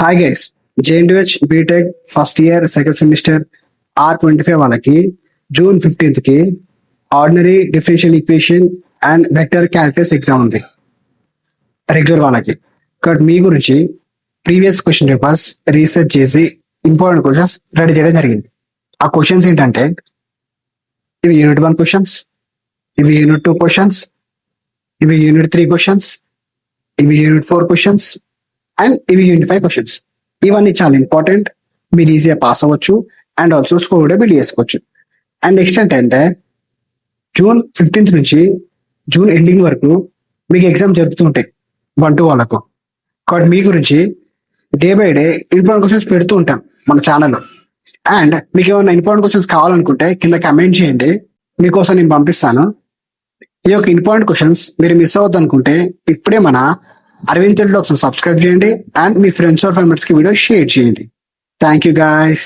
Hi guys, JNTUH BTech first year second semester R25 వాళ్ళకి June 15th కి ordinary differential equation and vector calculus exam ఉంది regular వాళ్ళకి. కాబట్టి మీ గురించి ప్రీవియస్ క్వశ్చన్ పేపర్స్ రీసెర్చ్ చేసి ఇంపార్టెంట్ క్వశ్చన్స్ రెడీ చేయడం జరిగింది. ఆ క్వశ్చన్స్ ఏంటంటే, ఇవి యూనిట్ 1 క్వశ్చన్స్, ఇవి యూనిట్ 2 క్వశ్చన్స్, ఇవి యూనిట్ 3 క్వశ్చన్స్, ఇవి యూనిట్ 4 క్వశ్చన్స్ అండ్ ఇవి యూనిట్ 5 క్వశ్చన్స్. ఇవన్నీ చాలా ఇంపార్టెంట్. మీరు ఈజీగా పాస్ అవ్వచ్చు అండ్ ఆల్సో స్కోర్ కూడా బిల్డ్ చేసుకోవచ్చు. అండ్ నెక్స్ట్ ఏంటంటే, జూన్ 15th నుంచి జూన్ ఎండింగ్ వరకు మీకు ఎగ్జామ్ జరుగుతుంటాయి 1-2 వాళ్ళకు. కాబట్టి మీ గురించి day by day important questions పెడుతూ ఉంటాం మన ఛానల్లో. అండ్ మీకు ఏమైనా ఇంపార్టెంట్ క్వశ్చన్స్ కావాలనుకుంటే కింద కమెంట్ చేయండి, మీకోసం నేను పంపిస్తాను. ఈ యొక్క ఇంపార్టెంట్ క్వశ్చన్స్ మీరు మిస్ అవ్వద్దు అనుకుంటే ఇప్పుడే మన అరవింద్ తెలుగులో ఒకసారి సబ్స్క్రైబ్ చేయండి అండ్ మీ ఫ్రెండ్స్ ఆర్ ఫ్యామిలీస్ కి వీడియో షేర్ చేయండి. Thank you guys.